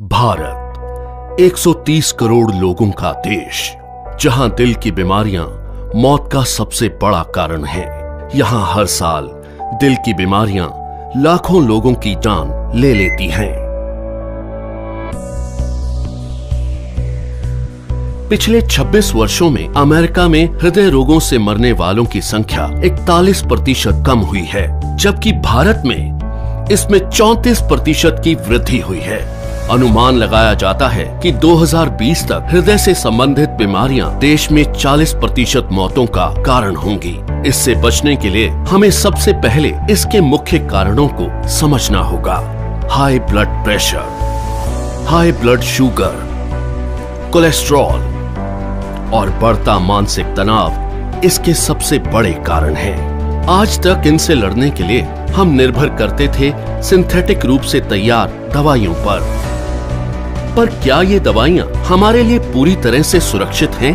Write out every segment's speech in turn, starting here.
भारत 130 करोड़ लोगों का देश, जहां दिल की बीमारियां मौत का सबसे बड़ा कारण है। यहां हर साल दिल की बीमारियां लाखों लोगों की जान ले लेती हैं। पिछले 26 वर्षों में अमेरिका में हृदय रोगों से मरने वालों की संख्या 41% कम हुई है, जबकि भारत में इसमें 34% की वृद्धि हुई है। अनुमान लगाया जाता है कि 2020 तक हृदय से संबंधित बीमारियां देश में 40% मौतों का कारण होंगी। इससे बचने के लिए हमें सबसे पहले इसके मुख्य कारणों को समझना होगा। High blood pressure, high blood sugar, cholesterol और बढ़ता मानसिक तनाव इसके सबसे बड़े कारण हैं। आज तक इनसे लड़ने के लिए हम निर्भर करते थे सिंथेटिक रूप से तैयार दवाइयों पर क्या ये दवाइयां हमारे लिए पूरी तरह से सुरक्षित हैं?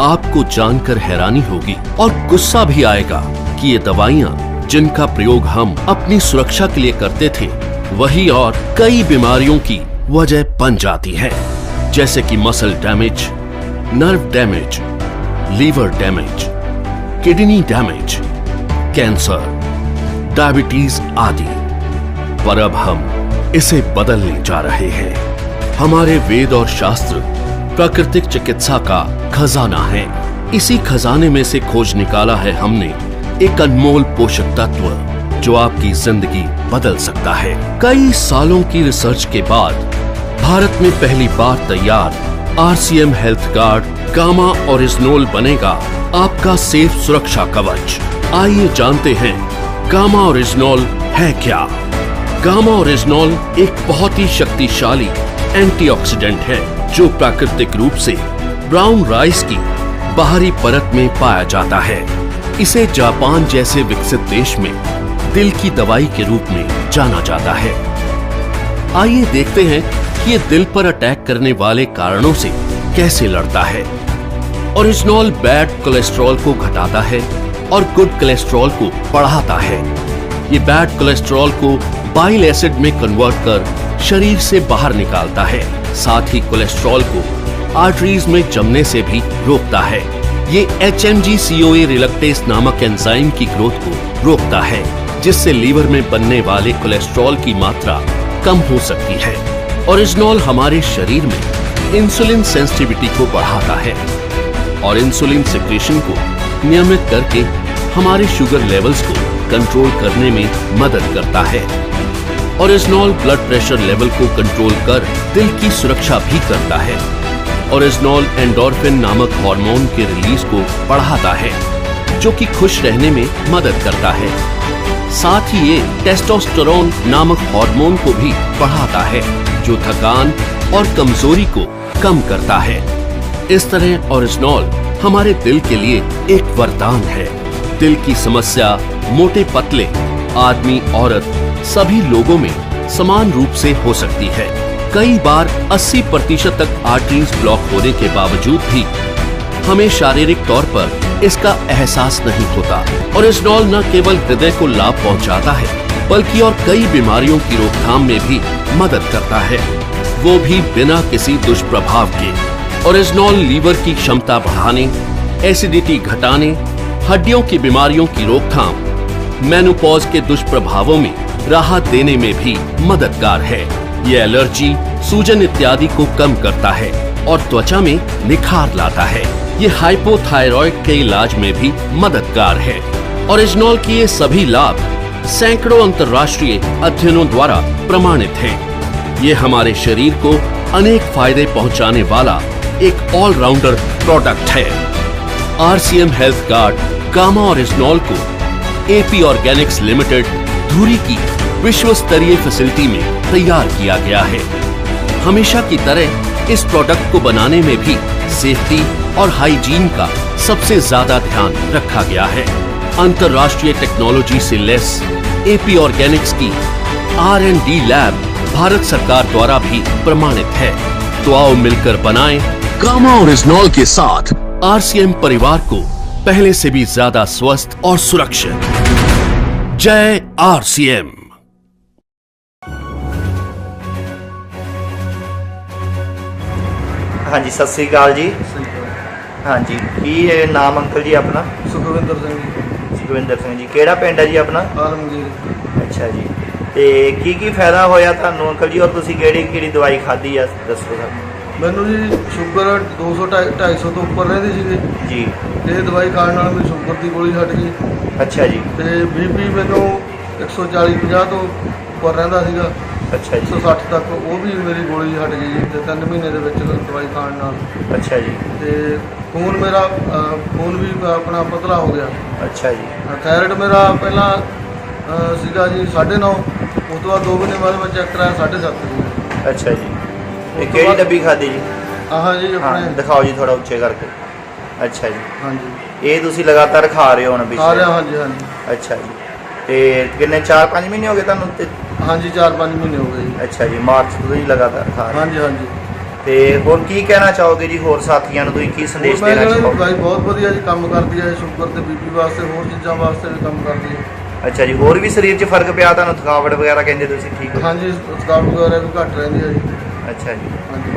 आपको जानकर हैरानी होगी और गुस्सा भी आएगा कि ये दवाइयां जिनका प्रयोग हम अपनी सुरक्षा के लिए करते थे, वही और कई बीमारियों की वजह बन जाती है, जैसे कि muscle damage, nerve damage, liver damage, kidney damage, cancer, diabetes आदि। पर अब हम इसे बदलने जा रहे हैं। हमारे वेद और शास्त्र प्राकृतिक चिकित्सा का खजाना है। इसी खजाने में से खोज निकाला है हमने एक अनमोल पोषक तत्व जो आपकी जिंदगी बदल सकता है। कई सालों की रिसर्च के बाद भारत में पहली बार तैयार RCM हेल्थ गार्ड गामा ओरिजिनोल बनेगा आपका सेफ सुरक्षा कवच। आइए जानते हैं गामा ओरिजिनोल है क्या। गामा ओरिजिनोल एक बहुत ही शक्तिशाली एंटीऑक्सीडेंट है जो प्राकृतिक रूप से ब्राउन राइस की बाहरी परत में पाया जाता है। इसे जापान जैसे विकसित देश में दिल की दवाई के रूप में जाना जाता है। आइए देखते हैं कि ये दिल पर अटैक करने वाले कारणों से कैसे लड़ता है। ओरिजिनोल बैड कोलेस्ट्रॉल को घटाता है और गुड कोलेस्ट्रॉल को बढ़ाता है। ये बैड कोलेस्ट्रॉल को बाइल एसिड में कन्वर्ट कर शरीर से बाहर निकालता है। साथ ही कोलेस्ट्रॉल को आर्टरीज में जमने से भी रोकता है। ये HMG-CoA रिलक्टेस नामक एंजाइम की ग्रोथ को रोकता है, जिससे लीवर में बनने वाले कोलेस्ट्रॉल की मात्रा कम हो सकती है। ओरिजिनोल हमारे शरीर में इंसुलिन सेंसिटिविटी को बढ़ाता है और इंसुलिन सिक्रेशन को नियमित करके हमारे शुगर लेवल्स को कंट्रोल करने में मदद करता है। ओरिजिनोल ब्लड प्रेशर लेवल को कंट्रोल कर दिल की सुरक्षा भी करता है। ओरिजिनोल एंडोर्फिन नामक हार्मोन के रिलीज को बढ़ाता है, जो कि खुश रहने में मदद करता है। साथ ही ये टेस्टोस्टेरोन नामक हार्मोन को भी बढ़ाता है, जो थकान और कमजोरी को कम करता है। इस तरह ओरिजिनोल हमारे दिल के लिए एक वरदान है। दिल की समस्या मोटे पतले, आदमी औरत सभी लोगों में समान रूप से हो सकती है। कई बार 80% तक आर्टरीज ब्लॉक होने के बावजूद भी हमें शारीरिक तौर पर इसका एहसास नहीं होता। ओरिजिनोल न केवल हृदय को लाभ पहुंचाता है, बल्कि और कई बीमारियों की रोकथाम में भी मदद करता है, वो भी बिना किसी दुष्प्रभाव के। ओरिजिनोल लीवर की क्षमता बढ़ाने, एसिडिटी घटाने, हड्डियों की बीमारियों की रोकथाम, मेनोपॉज के दुष्प्रभावों में राहत देने में भी मददगार है। ये एलर्जी, सूजन इत्यादि को कम करता है और त्वचा में निखार लाता है। ये हाइपोथायरॉइड के इलाज में भी मददगार है। ओरिजिनोल के ये सभी लाभ सैकड़ों अंतर्राष्ट्रीय अध्ययनों द्वारा प्रमाणित हैं। ये हमारे शरीर को अनेक फायदे पहुंचाने वाला एक ऑलराउंडर प्रोडक्ट है। RCM हेल्थ गार्ड गामा ओरिजिनोल को AP ऑर्गेनिक्स लिमिटेड धुरी की विश्व स्तरीय फैसिलिटी में तैयार किया गया है। हमेशा की तरह इस प्रोडक्ट को बनाने में भी सेफ्टी और हाइजीन का सबसे ज्यादा ध्यान रखा गया है। अंतर्राष्ट्रीय टेक्नोलॉजी से लैस AP ऑर्गेनिक्स की R&D लैब भारत सरकार द्वारा भी प्रमाणित है। तो आओ मिलकर बनाएं गामा ओरिजिनोल के साथ RCM परिवार को पहले से भी ज्यादा स्वस्थ और सुरक्षित। जय RCM। हाँ जी, सत श्री अकाल जी। हाँ जी, की नाम अंकल जी अपना? सुखविंदर सिंह जी। सुखविंदर सिंह जी, केड़ा पिंड है जी अपना? आलमगीर। अच्छा जी, ਤੇ ਕੀ ਫਾਇਦਾ ਹੋਇਆ ਤੁਹਾਨੂੰ ਅੰਕਲ ਜੀ, ਔਰ ਤੁਸੀਂ ਕਿਹੜੀ ਦਵਾਈ ਖਾਧੀ ਆ ਦੱਸੋ ਸਰ। ਮੈਨੂੰ ਜੀ ਸ਼ੂਗਰ 200 250 ਤੋਂ ਉੱਪਰ ਰਹਿੰਦੀ ਸੀਗੀ ਜੀ। ਇਹ ਦਵਾਈ ਖਾਣ ਨਾਲ ਮੇਰੀ ਸ਼ੂਗਰ ਦੀ ਗੋਲੀ ਹਟ ਗਈ। ਅੱਛਾ ਜੀ। ਤੇ ਬੀਪੀ ਮੈਨੂੰ 140 50 ਤੋਂ ਉੱਪਰ ਰਹਿੰਦਾ ਸੀਗਾ। ਅੱਛਾ ਜੀ। 160 ਤੱਕ, ਉਹ ਵੀ ਮੇਰੀ ਗੋਲੀ ਹਟ ਗਈ ਜੀ ਤੇ 3 ਮਹੀਨੇ ਦੇ ਵਿੱਚ ਦਵਾਈ ਖਾਣ ਨਾਲ। ਅੱਛਾ ਜੀ। ਤੇ ਖੂਨ ਮੇਰਾ ਖੂਨ ਵੀ ਆਪਣਾ ਪਤਲਾ ਹੋ ਗਿਆ। ਅੱਛਾ ਜੀ। ਥਾਇਰਾਇਡ ਮੇਰਾ ਪਹਿਲਾਂ ਸੀਗਾ ਜੀ 9.5, ਉਸ ਤੋਂ ਬਾਅਦ 2 ਮਹੀਨੇ ਬਾਅਦ ਮੈਂ ਚੈੱਕ ਕਰਾਇਆ 7.5 ਸੀ। ਅੱਛਾ ਜੀ। ਇਹ ਕਿਹੜੀ ਡੱਬੀ ਖਾਧੀ ਜੀ? ਆਹ ਜੀ ਹਾਂ ਆਪਣੇ ਦਿਖਾਓ ਜੀ ਥੋੜਾ ਉੱਚੇ ਕਰਕੇ। ਅੱਛਾ ਜੀ। ਹਾਂਜੀ ਇਹ ਤੁਸੀਂ ਲਗਾਤਾਰ ਖਾ ਰਹੇ ਹੋ ਹੁਣ ਖਾ ਰਿਹਾ। ਹਾਂਜੀ ਹਾਂਜੀ ਅੱਛਾ ਜੀ। ਤੇ ਕਿੰਨੇ 4-5 ਮਹੀਨੇ ਹੋ ਗਏ ਤੁਹਾਨੂੰ ਤੇ? ਹਾਂਜੀ 4-5 ਮਹੀਨੇ ਹੋ ਗਏ ਜੀ। ਅੱਛਾ ਜੀ, ਮਾਰਚ ਤੋਂ ਤੁਸੀਂ ਲਗਾਤਾਰ ਖਾ ਰਹੇ? ਹਾਂਜੀ ਹਾਂਜੀ। ਤੇ ਹੋਰ ਕੀ ਕਹਿਣਾ ਚਾਹੋਗੇ ਜੀ ਹੋਰ ਸਾਥੀਆਂ ਨੂੰ, ਤੁਸੀਂ ਕੀ ਸੰਦੇਸ਼ ਮੈਂ ਦੇਣਾ ਕਹਿੰਦਾ ਚਾਹੋਗੇ? ਦਵਾਈ ਬਹੁਤ ਵਧੀਆ ਜੀ ਕੰਮ ਕਰਦੀ ਹੈ, ਸ਼ੂਗਰ ਤੇ ਬੀਪੀ ਵਾਸਤੇ, ਹੋਰ ਚੀਜ਼ਾਂ ਵਾਸਤੇ ਵੀ ਕੰਮ ਕਰਦੀ ਹੈ। ਅੱਛਾ ਜੀ, ਹੋਰ ਵੀ ਸਰੀਰ 'ਚ ਫਰਕ ਪਿਆ ਤੁਹਾਨੂੰ? ਥਕਾਵਟ ਵਗੈਰਾ ਕਹਿੰਦੇ ਤੁਸੀਂ ਠੀਕ ਹੋ? ਹਾਂਜੀ, ਥਕਾਵਟ वगैरह भी घट रहती है जी। अच्छा जी। हाँ जी।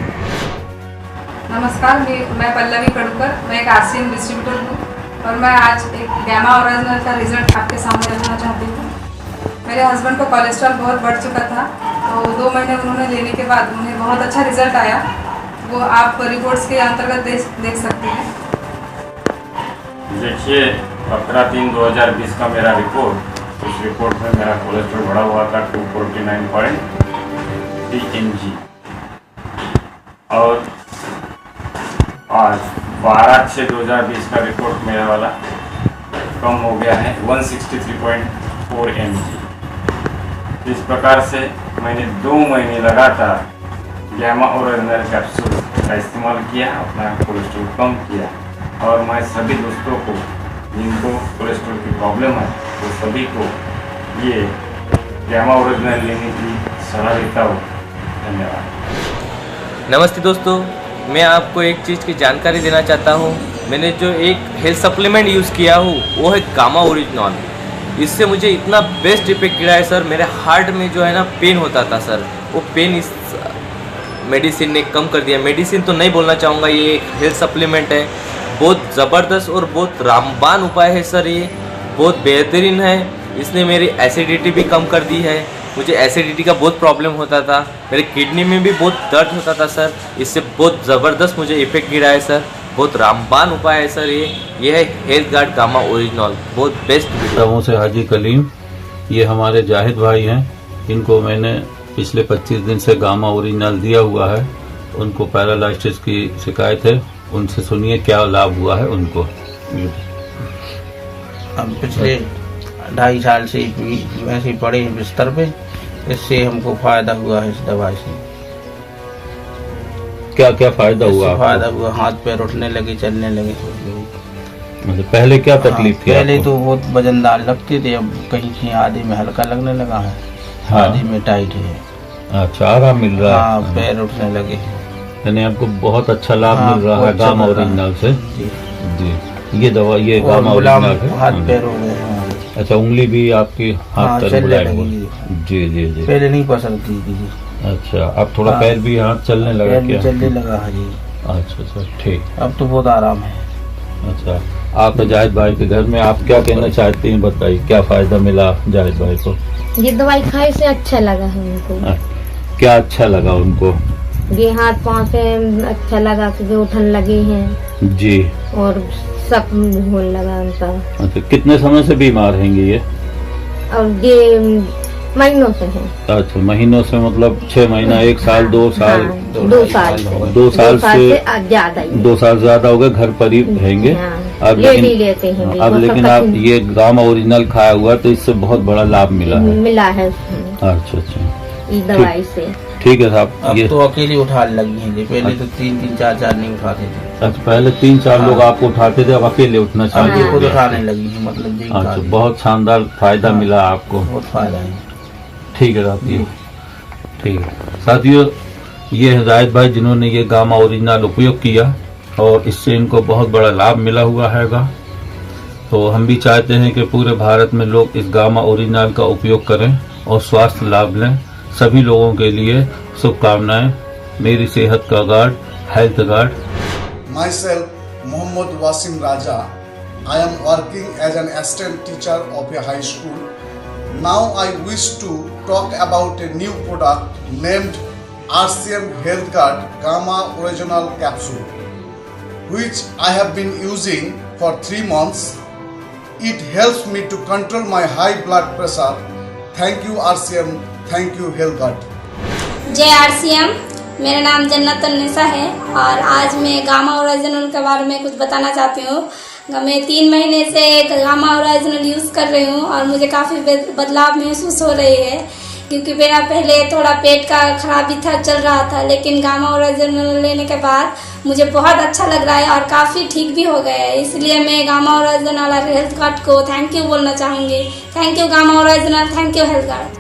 नमस्कार, मैं पल्लवी कड़ूकर, मैं एक आरसीएम डिस्ट्रीब्यूटर हूँ और मैं आज एक गैमा ओरिजिनल का रिजल्ट आपके सामने रखना चाहती हूँ। मेरे हस्बैंड को कोलेस्ट्रॉल बहुत बढ़ चुका था, तो 2 महीने उन्होंने लेने के बाद उन्हें बहुत अच्छा रिजल्ट आया। वो आप रिपोर्ट्स के अंतर्गत देख सकते हैं। देखिए 15/3/2020 का मेरा रिपोर्ट, उस रिपोर्ट में मेरा कोलेस्ट्रॉल बढ़ा हुआ था 249.3 mg और आज 12/6/2020 का रिपोर्ट मेरा वाला कम हो गया है 163.4 mg। इस प्रकार से मैंने 2 महीने लगातार गैमा ओरिजिनल कैप्सूल का इस्तेमाल किया, अपना कोलेस्ट्रॉल कम किया और मैं सभी दोस्तों को जिनको कोलेस्ट्रॉल की प्रॉब्लम है वो सभी को ये गैमा ओरिजिनल लेने की सलाह देता हूँ। धन्यवाद। नमस्ते दोस्तों, मैं आपको एक चीज़ की जानकारी देना चाहता हूँ। मैंने जो एक हेल्थ सप्लीमेंट यूज़ किया हूँ वो है गामा ओरिजिनल। इससे मुझे इतना बेस्ट इफेक्ट गिरा है सर। मेरे हार्ट में जो है ना पेन होता था सर, वो पेन इस मेडिसिन ने कम कर दिया। मेडिसिन तो नहीं बोलना चाहूँगा, ये एक हेल्थ सप्लीमेंट है। बहुत ज़बरदस्त और बहुत रामबान उपाय है सर, ये बहुत बेहतरीन है। इसने मेरी एसिडिटी भी कम कर दी है। मुझे एसिडिटी का बहुत प्रॉब्लम होता था, मेरे किडनी में भी बहुत दर्द होता था सर। इससे बहुत ज़बरदस्त मुझे इफेक्ट गिरा है सर। बहुत रामबान उपाय है सर ये है हेल्थ गार्ड गामा ओरिजिनल, बहुत बेस्ट। गाँव से हाजी कलीम, ये हमारे जाहिद भाई हैं। इनको मैंने पिछले 25 दिन से गामा ओरिजिनल दिया हुआ है। उनको पैरालाइसिस की शिकायत है, उनसे सुनिए क्या लाभ हुआ है उनको। हम पिछले 2.5 साल से वैसे पड़े हैं बिस्तर पे, इससे हमको फायदा हुआ है इस दवाई से। क्या क्या फायदा हुआ? फायदा हुआ, हाथ पैर उठने लगे, चलने लगे। मतलब पहले क्या तकलीफ थी? पहले तो बहुत वजनदार लगते थे, अब कहीं आधे में हल्का लगने लगा है, हाँ। आधे में टाइट है। अच्छा, आराम मिल रहा है? हाँ, पैर उठने लगे। यानी आपको बहुत अच्छा लाभ मिल रहा है गामा ओरिजिनल से? जी। ये दवा, ये गामा ओरिजिनल है। हाथ पैर हो गए हमारे। अच्छा, उंगली भी आपकी हाथ पैर बुलाए हुए? जी जी जी। पहले नहीं पसंद थी जी। अच्छा, अब थोड़ा हाँ। पैर भी हाथ चलने लगा? पैर भी क्या चलने लगा है जी। अच्छा अच्छा, ठीक। अब तो बहुत आराम है। अच्छा, आप जाहिद भाई के घर में आप क्या कहना चाहते हैं, बताइए क्या फायदा मिला जाहिद भाई को? ये दवाई खाने से अच्छा लगा है उनको। क्या अच्छा लगा उनको? ये हाथ पाँव से अच्छा लगा कि उठन लगे हैं जी, और सब होने लगा उनका। अच्छा, कितने समय से बीमार हैं ये? और ये महीनों से है। अच्छा, महीनों से मतलब 6 महीना, 1 साल, 2 साल? हाँ, 2 साल से। 2 साल से ज्यादा ही। 2 साल ज्यादा हो गए, घर पर ही रहेंगे। हाँ, अब ले लेते हैं। अब लेकिन आप ये गामा ओरिजिनल खाया हुआ तो इससे बहुत बड़ा लाभ मिला है। अच्छा अच्छा, इस दवाई से। ठीक है साहब। अब ये तो अकेले उठाने लगी हैं जी, पहले तो 3-3, 4-4 नहीं उठाते थे। अच्छा, पहले 3-4 लोग आपको उठाते थे, अब अकेले उठना अब चाहिए। ये खुद उठाने लगी है, मतलब ये अच्छा, बहुत शानदार फायदा मिला आपको। बहुत फायदा है। ठीक है साथियों, ठीक है साथियों, ये हिदायत भाई जिन्होंने ये गामा ओरिजिनल उपयोग किया और इससे इनको बहुत बड़ा लाभ मिला हुआ हैगा। तो हम भी चाहते हैं कि पूरे भारत में लोग इस गामा ओरिजिनल का उपयोग करें और स्वास्थ्य लाभ लें। सभी लोगों के लिए शुभकामनाएं। मेरी सेहत का guard health guard. Myself, Muhammad Wasim Raja. I am working as an assistant teacher of a high school. Now I wish to talk about a new product named RCM Health Guard Gamma Original Capsule, which I have been using for 3 months. It helps me to control my high blood pressure. Thank you RCM, thank you Health Guard. जय RCM, मेरा नाम जन्नत अन्निसा है और आज मैं gamma original के बारे में कुछ बताना चाहती हूँ। मैं 3 महीने से गामा ओरिजिनल यूज़ कर रही हूँ और मुझे काफ़ी बदलाव महसूस हो रही है, क्योंकि मेरा पहले थोड़ा पेट का खराबी था, चल रहा था, लेकिन गामा ओरिजिनल लेने के बाद मुझे बहुत अच्छा लग रहा है और काफ़ी ठीक भी हो गया है। इसलिए मैं गामा ओरिजिनल और हेल्थ गार्ड को थैंक यू बोलना चाहूँगी। Thank you gamma original, thank you health guard.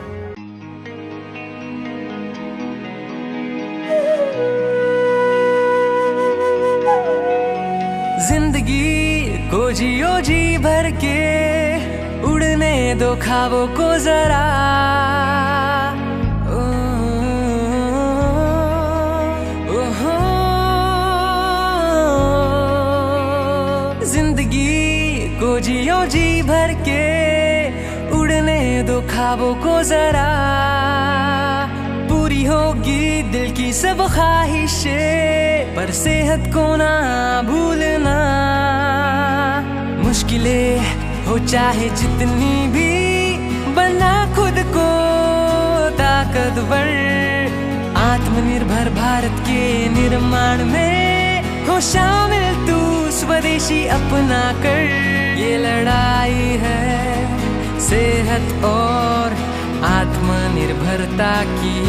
जिंदगी को जियो जी भर के, उड़ने दो ख्वाबों को जरा, जिंदगी को जियो जी भर के, उड़ने दो ख्वाबों को जरा, पूरी होगी दिल की सब ख्वाहिशें, पर सेहत को ना भूलना। मुश्किलें हो चाहे जितनी भी, बना खुद को ताकतवर, आत्मनिर्भर भारत के निर्माण में हो शामिल तू स्वदेशी अपना कर। ये लड़ाई है सेहत और आत्मनिर्भरता की,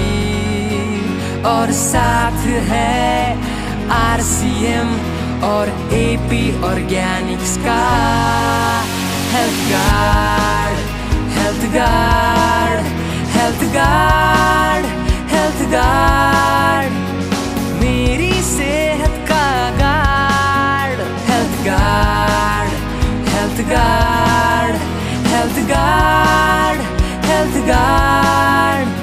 और साथ है RCM और AP ऑर्गेनिक्स का health guard, health guard, health guard, health guard, मेरी सेहत का guard, health guard, health guard, health guard, health guard.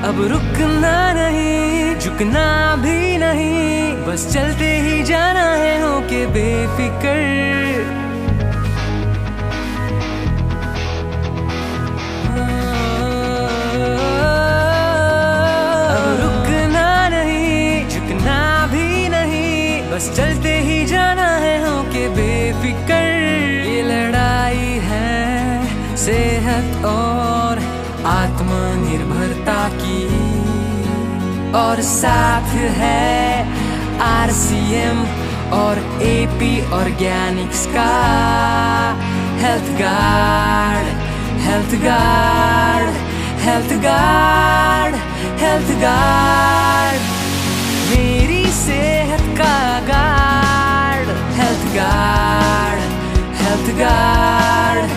अब रुकना नहीं, झुकना भी नहीं, बस चलते ही जाना है होके बेफिक्र। अब रुकना नहीं, झुकना भी नहीं, बस चलते ही जाना है होके बेफिक्र। ये लड़ाई है सेहत और आत्मनिर्भरता की, और साथ है RCM और AP ऑर्गेनिक्स का health guard, health guard, health guard, health guard, मेरी सेहत का guard, health guard, health guard,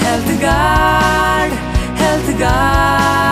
health guard, health guard.